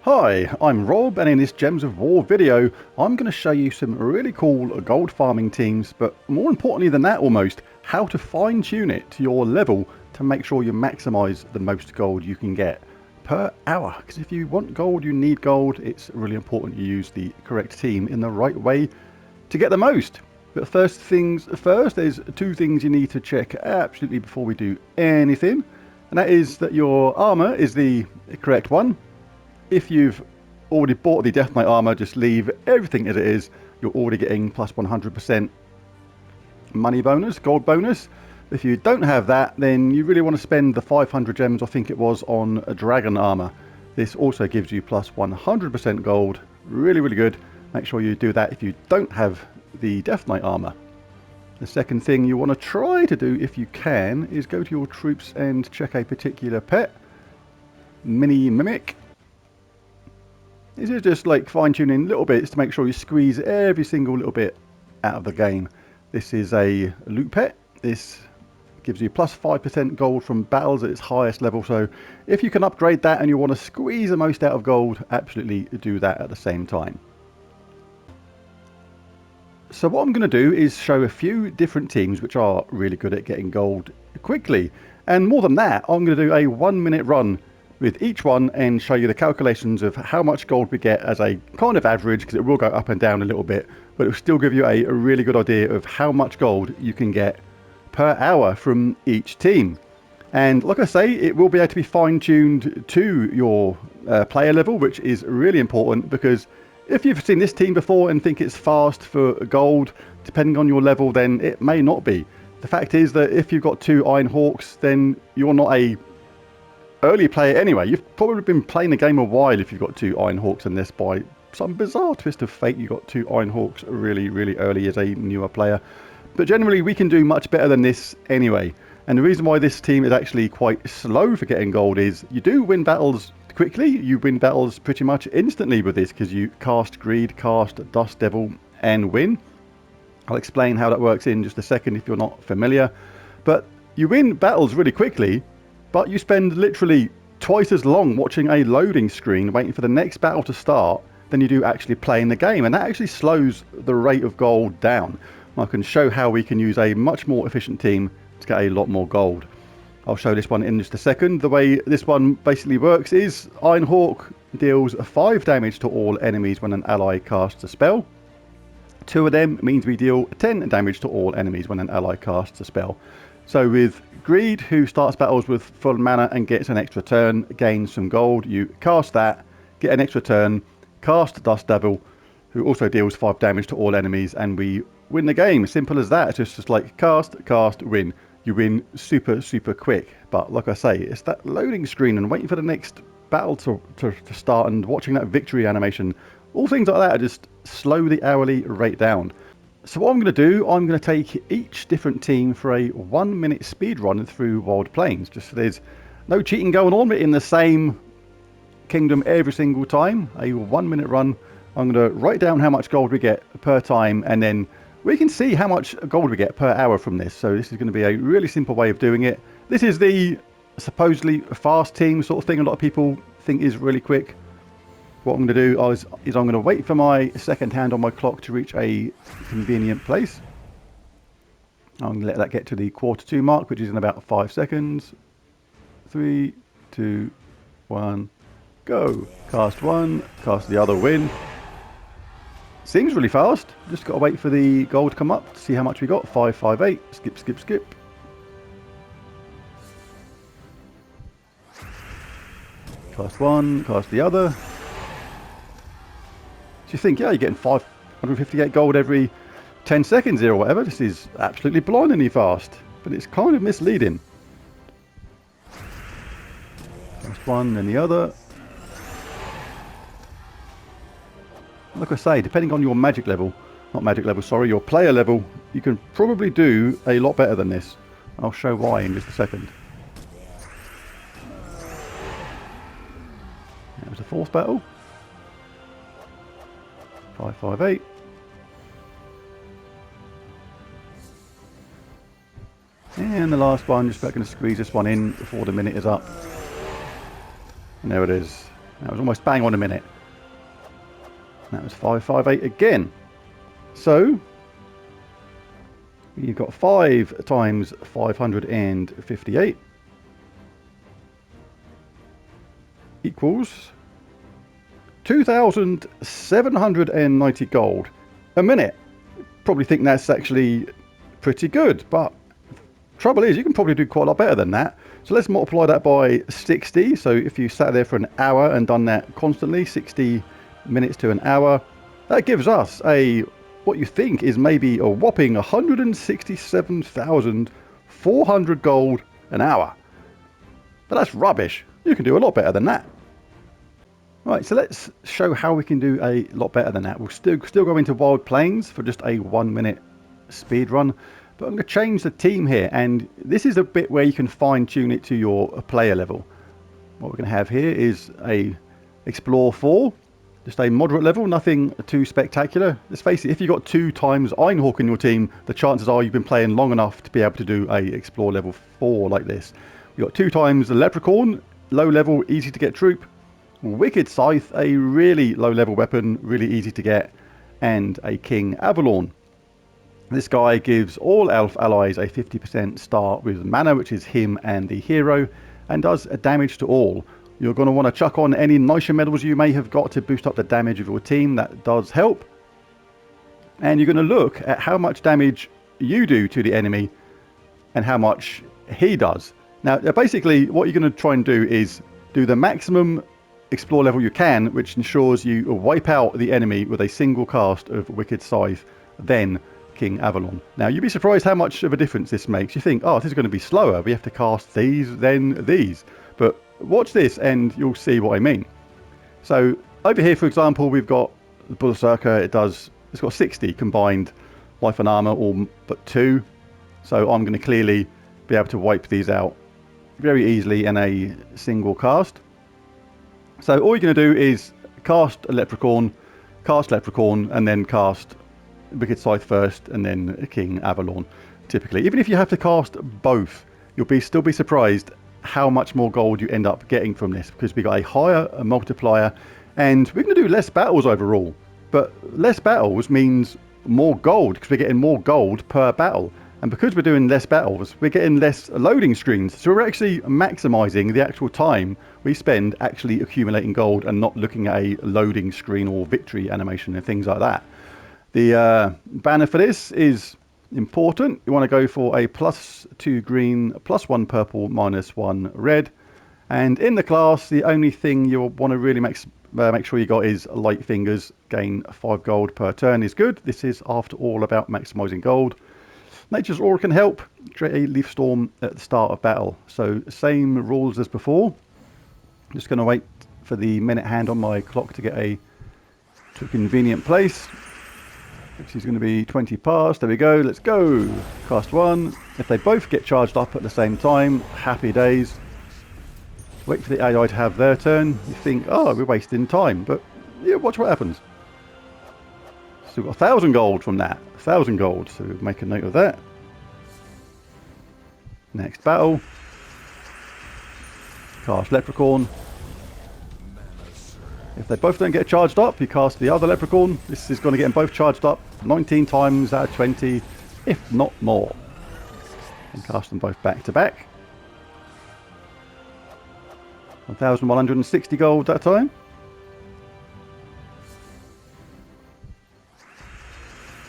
Hi, I'm Rob, and in this Gems of War video I'm going to show you some really cool gold farming teams, but more importantly than that almost, how to fine tune it to your level to make sure you maximise the most gold you can get per hour. Because if you want gold, you need gold, it's really important you use the correct team in the right way to get the most. But first things first, there's two things you need to check absolutely before we do anything, and that is that your armour is the correct one. If you've already bought the Death Knight armor, just leave everything as it is. You're already getting plus 100% money bonus, gold bonus. If you don't have that, then you really want to spend the 500 gems, I think it was, on a dragon armor. This also gives you plus 100% gold. Really, really good. Make sure you do that if you don't have the Death Knight armor. The second thing you want to try to do, if you can, is go to your troops and check a particular pet. Mini Mimic. This is just like fine-tuning little bits to make sure you squeeze every single little bit out of the game. This is a loot pet. This gives you plus 5% gold from battles at its highest level. So if you can upgrade that and you want to squeeze the most out of gold, absolutely do that at the same time. So what I'm going to do is show a few different teams which are really good at getting gold quickly. And more than that, I'm going to do a 1-minute run with each one and show you the calculations of how much gold we get as a kind of average, because it will go up and down a little bit, but it will still give you a really good idea of how much gold you can get per hour from each team. And like I say, it will be able to be fine-tuned to your player level, which is really important, because if you've seen this team before and think it's fast for gold, depending on your level, then it may not be. The fact is that if you've got 2 Iron Hawks, then you're not a early player anyway. You've probably been playing the game a while if you've got 2 Iron Hawks, and this, by some bizarre twist of fate, you got 2 Iron Hawks really, really early as a newer player. But generally we can do much better than this anyway. And the reason why this team is actually quite slow for getting gold is you do win battles quickly. You win battles pretty much instantly with this, because you cast Greed, cast Dust Devil and win. I'll explain how that works in just a second if you're not familiar. But you win battles really quickly, but you spend literally twice as long watching a loading screen waiting for the next battle to start than you do actually playing the game, and that actually slows the rate of gold down. I can show how we can use a much more efficient team to get a lot more gold. I'll show this one in just a second. The way this one basically works is Iron Hawk deals 5 damage to all enemies when an ally casts a spell. 2 of them means we deal 10 damage to all enemies when an ally casts a spell. So with Greed, who starts battles with full mana and gets an extra turn, gains some gold, you cast that, get an extra turn, cast Dust Devil, who also deals 5 damage to all enemies, and we win the game. Simple as that. It's just like cast, win. You win super, super quick. But like I say, it's that loading screen and waiting for the next battle to start and watching that victory animation. All things like that just slow the hourly rate down. So what I'm going to do, I'm going to take each different team for a 1-minute speed run through Wild Plains. Just so there's no cheating going on, but in the same kingdom every single time. A 1-minute run. I'm going to write down how much gold we get per time, and then we can see how much gold we get per hour from this. So this is going to be a really simple way of doing it. This is the supposedly fast team sort of thing a lot of people think is really quick. What I'm going to do is I'm going to wait for my second hand on my clock to reach a convenient place. I'm going to let that get to the 1:45 mark, which is in about 5 seconds. 3, 2, 1, go. Cast one, cast the other, win. Seems really fast. Just got to wait for the gold to come up to see how much we got. 558. Skip, skip, skip. Cast one, cast the other. So you think, yeah, you're getting 558 gold every 10 seconds here or whatever. This is absolutely blindingly fast, but it's kind of misleading. Cast one, then the other. Like I say, depending on your magic level, your player level, you can probably do a lot better than this. I'll show why in just a second. That was the 4th battle. 558. And the last one, just about going to squeeze this one in before the minute is up. And there it is. That was almost bang on a minute. That was 558 again. So you've got 5 times 558 equals 2,790 gold a minute. Probably think that's actually pretty good, but trouble is you can probably do quite a lot better than that. So let's multiply that by 60. So if you sat there for an hour and done that constantly, 60 minutes to an hour, that gives us what you think is maybe a whopping 167,400 gold an hour. But that's rubbish. You can do a lot better than that. Right, so let's show how we can do a lot better than that. We'll still go into Wild Plains for just a 1 minute speed run, but I'm going to change the team here, and this is a bit where you can fine tune it to your player level. What we're going to have here is a Explore 4, just a moderate level, nothing too spectacular. Let's face it, if you've got 2 times Ironhawk in your team, the chances are you've been playing long enough to be able to do a Explore level 4 like this. You've got 2 times the Leprechaun, low level, easy to get troop. Wicked Scythe, a really low level weapon, really easy to get, and a King Avalon. This guy gives all elf allies a 50% start with mana, which is him and the hero, and does damage to all. You're going to want to chuck on any nicer medals you may have got to boost up the damage of your team. That does help. And you're going to look at how much damage you do to the enemy and how much he does. Now, basically, what you're going to try and do is do the maximum Explore level you can, which ensures you wipe out the enemy with a single cast of Wicked Scythe, then King Avalon. Now, you'd be surprised how much of a difference this makes. You think, oh, this is going to be slower. We have to cast these, then these. But watch this and you'll see what I mean. So over here, for example, we've got the Berserker. It's got 60 combined life and armor, all but 2. So I'm going to clearly be able to wipe these out very easily in a single cast. So all you're going to do is cast a Leprechaun, and then cast Wicked Scythe first, and then King Avalon, typically. Even if you have to cast both, you'll still be surprised how much more gold you end up getting from this, because we got a higher multiplier, and we're going to do less battles overall. But less battles means more gold, because we're getting more gold per battle. And because we're doing less battles, we're getting less loading screens. So we're actually maximizing the actual time we spend actually accumulating gold and not looking at a loading screen or victory animation and things like that. The banner for this is important. You want to go for a +2 green, +1 purple, -1 red. And in the class, the only thing you'll want to really make sure you got is light fingers. Gain 5 gold per turn is good. This is, after all, about maximizing gold. Nature's Aura can help. Create a Leaf Storm at the start of battle. So same rules as before. Just going to wait for the minute hand on my clock to get to a convenient place. Which is going to be 20 past. There we go. Let's go. Cast 1. If they both get charged up at the same time, happy days. Wait for the AI to have their turn. You think, oh, we're wasting time. But yeah, watch what happens. So we've got 1,000 gold from that. 1,000 gold. So we'll make a note of that. Next battle. Cast Leprechaun. If they both don't get charged up, you cast the other Leprechaun. This is going to get them both charged up 19 times out of 20, if not more. And cast them both back to back. 1,160 gold that time.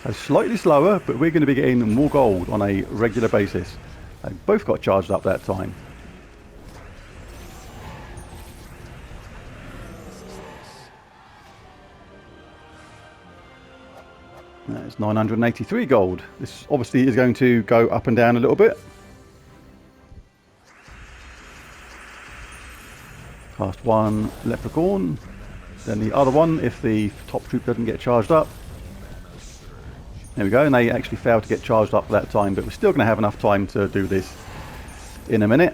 So slightly slower, but we're going to be getting more gold on a regular basis. They both got charged up that time. That's 983 gold. This obviously is going to go up and down a little bit. Cast 1 Leprechaun, then the other one if the top troop doesn't get charged up. There we go, and they actually failed to get charged up that time, but we're still going to have enough time to do this in a minute.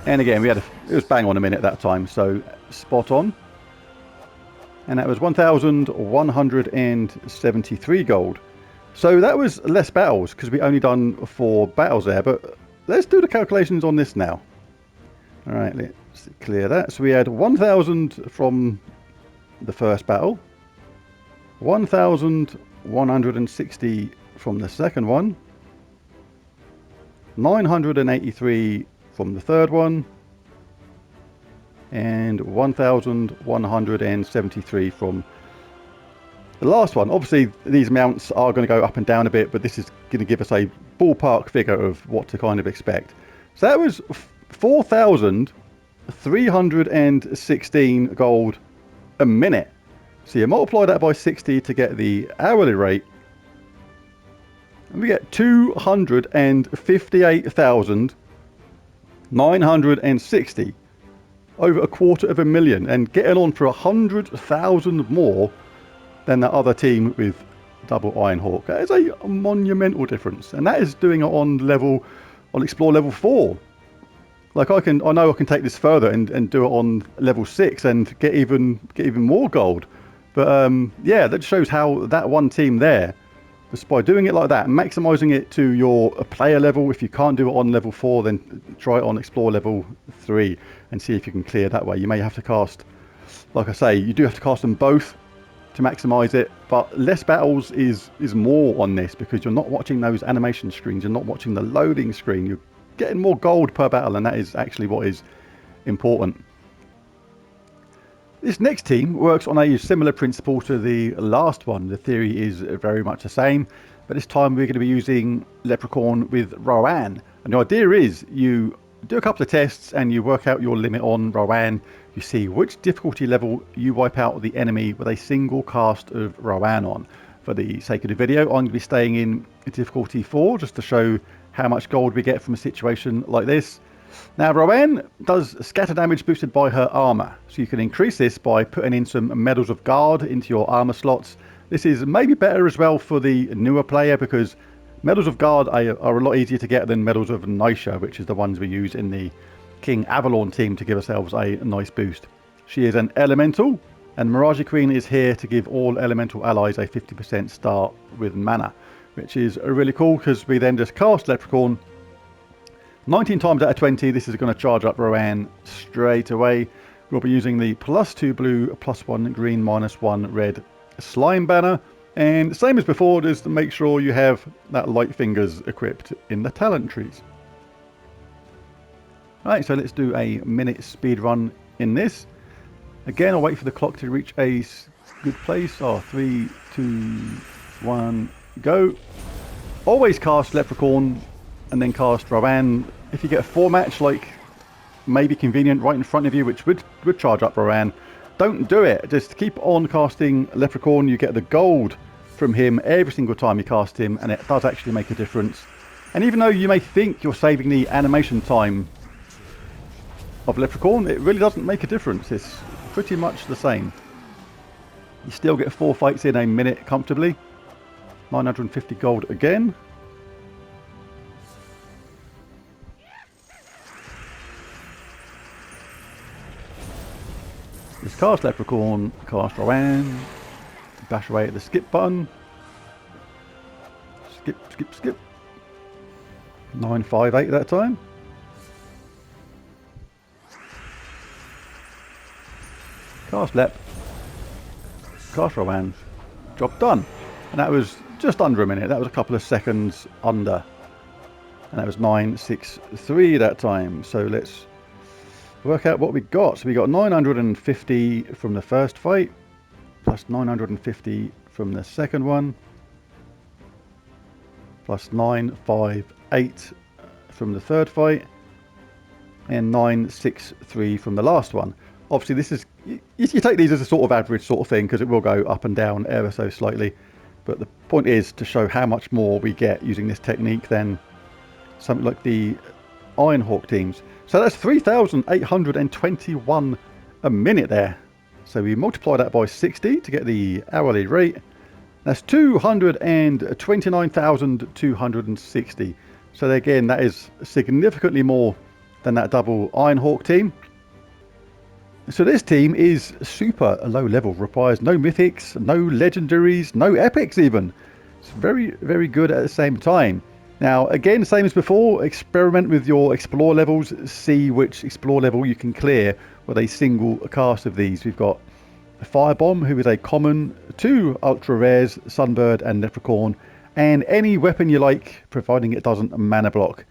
And again, it was bang on a minute that time, so spot on. And that was 1,173 gold. So that was less battles because we only done 4 battles there, but let's do the calculations on this now. All right, let's clear that. So we had 1,000 from the first battle, 1,160 from the second one, 983 from the third one, and 1,173 from the last one. Obviously these amounts are going to go up and down a bit, but this is going to give us a ballpark figure of what to kind of expect. So that was 4,316 gold a minute. So you multiply that by 60 to get the hourly rate, and we get 258,960, over $250,000, and getting on for 100,000 more than the other team with double Iron Hawk. That is a monumental difference, and that is doing it on Explore level 4. Like I know I can take this further and do it on level 6 and get even more gold. But yeah, that shows how that one team there, just by doing it like that, maximizing it to your player level. If you can't do it on level 4, then try it on Explore level 3 and see if you can clear that way. You may have to cast, like I say, you do have to cast them both to maximize it, but less battles is more on this, because you're not watching those animation screens, you're not watching the loading screen, you're getting more gold per battle, and that is actually what is important. This next team works on a similar principle to the last one. The theory is very much the same, but this time we're going to be using Leprechaun with Rowan. And the idea is you do a couple of tests and you work out your limit on Rowan. You see which difficulty level you wipe out the enemy with a single cast of Rowan on. For the sake of the video, I'm going to be staying in difficulty 4 just to show how much gold we get from a situation like this. Now Rowan does scatter damage boosted by her armor, so you can increase this by putting in some medals of guard into your armor slots. This is maybe better as well for the newer player, because medals of guard are a lot easier to get than medals of Nisha, which is the ones we use in the King Avalon team to give ourselves a nice boost. She is an elemental, and Mirage Queen is here to give all elemental allies a 50% start with mana, which is really cool, because we then just cast Leprechaun 19 times out of 20. This is going to charge up Rowan straight away. We'll be using the +2 blue, +1 green, -1 red slime banner. And same as before, just to make sure you have that light fingers equipped in the talent trees. Right, so let's do a minute speed run in this. Again, I'll wait for the clock to reach a good place. 3, 2, 1, go. Always cast Leprechaun and then cast Rowan. If you get a 4 match, like maybe convenient right in front of you, which would charge up Rowan, don't do it. Just keep on casting Leprechaun. You get the gold from him every single time you cast him, and it does actually make a difference. And even though you may think you're saving the animation time of Leprechaun, it really doesn't make a difference. It's pretty much the same. You still get 4 fights in a minute comfortably. 950 gold again. Just cast Leprechaun, cast Rowan, bash away at the skip button. Skip, skip, skip. 958 that time. Cast Lep, cast Rowan, job done. And that was just under a minute. That was a couple of seconds under. And that was 963 that time. So let's work out what we got. So we got 950 from the first fight, plus 950 from the second one, plus 958 from the third fight, and 963 from the last one. Obviously this is, you take these as a sort of average sort of thing, because it will go up and down ever so slightly, but the point is to show how much more we get using this technique than something like the Iron Hawk teams. So that's 3,821 a minute there. So we multiply that by 60 to get the hourly rate. That's 229,260. So again, that is significantly more than that double Iron Hawk team. So this team is super low level, requires no mythics, no legendaries, no epics even. It's very, very good at the same time. Now, again, same as before, experiment with your explore levels. See which explore level you can clear with a single cast of these. We've got a Firebomb, who is a common, 2 ultra rares, Sunbird and Leprechaun, and any weapon you like, providing it doesn't mana block.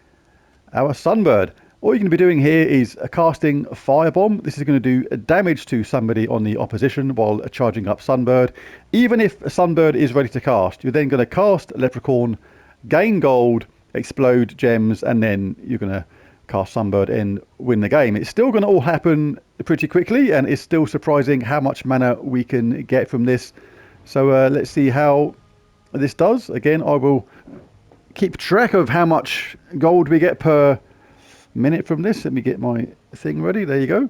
Our Sunbird, all you're going to be doing here is casting Firebomb. This is going to do damage to somebody on the opposition while charging up Sunbird. Even if Sunbird is ready to cast, you're then going to cast Leprechaun, gain gold, explode gems, and then you're going to cast Sunbird and win the game. It's still going to all happen pretty quickly, and it's still surprising how much mana we can get from this. So let's see how this does. Again, I will keep track of how much gold we get per minute from this. Let me get my thing ready. There you go.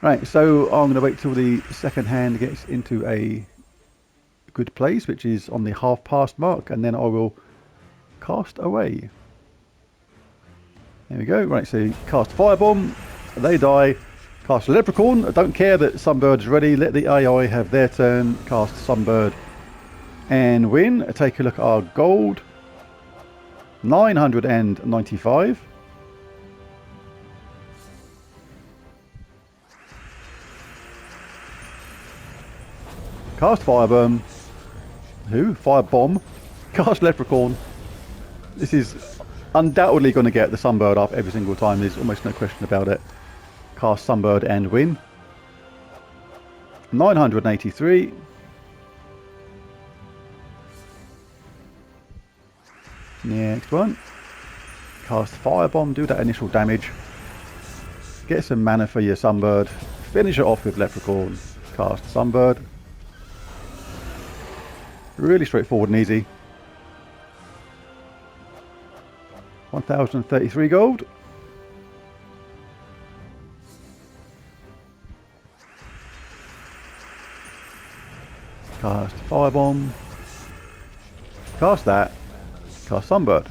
Right, so I'm going to wait till the second hand gets into a good place, which is on the half past mark, and then I will cast away. There we go. Right, so cast Firebomb, they die. Cast Leprechaun. I don't care that Sunbird's ready. Let the AI have their turn. Cast Sunbird and win. Take a look at our gold. 995. Cast Firebomb. Firebomb. Cast Leprechaun. This is undoubtedly going to get the Sunbird up every single time. There's almost no question about it. Cast Sunbird and win. 983. Next one. Cast Firebomb, do that initial damage. Get some mana for your Sunbird. Finish it off with Leprechaun. Cast Sunbird. Really straightforward and easy. 1033 gold. Cast Firebomb. Cast that. Cast Sunbird.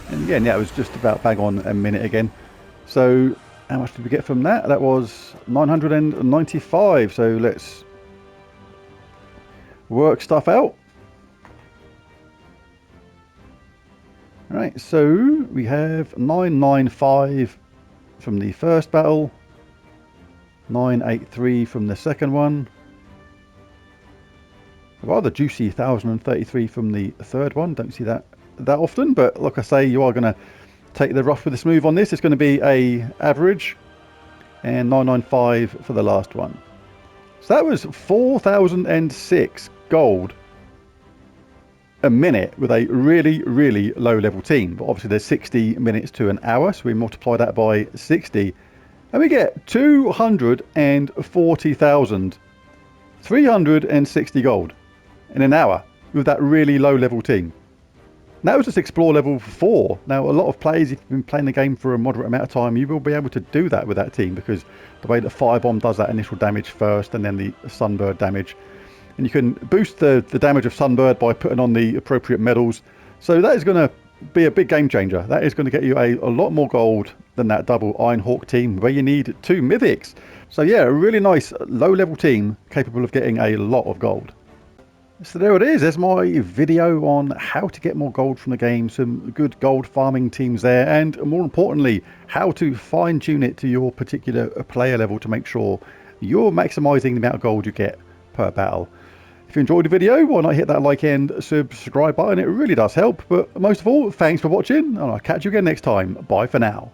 And again, yeah, it was just about bang on a minute again. So how much did we get from that? That was 995. So let's work stuff out. Right, so we have 995 from the first battle, 983 from the second one, a rather juicy 1033 from the third one. Don't see that often, but like I say, you are going to take the rough with the smooth on this. It's going to be a average, and 995 for the last one. So that was 4006 gold a minute with a really, really low level team. But obviously there's 60 minutes to an hour, so we multiply that by 60 and we get 240,360 gold in an hour with that really low level team. And that was just explore level 4. Now a lot of players, if you've been playing the game for a moderate amount of time, you will be able to do that with that team, because the way that Firebomb does that initial damage first and then the Sunbird damage, and you can boost the damage of Sunbird by putting on the appropriate medals. So that is going to be a big game changer. That is going to get you a lot more gold than that double Iron Hawk team where you need 2 mythics. So yeah, a really nice low level team capable of getting a lot of gold. So there it is. There's my video on how to get more gold from the game. Some good gold farming teams there, and more importantly, how to fine tune it to your particular player level to make sure you're maximizing the amount of gold you get per battle. If you enjoyed the video, why not hit that like and subscribe button? It really does help. But most of all, thanks for watching, and I'll catch you again next time. Bye for now.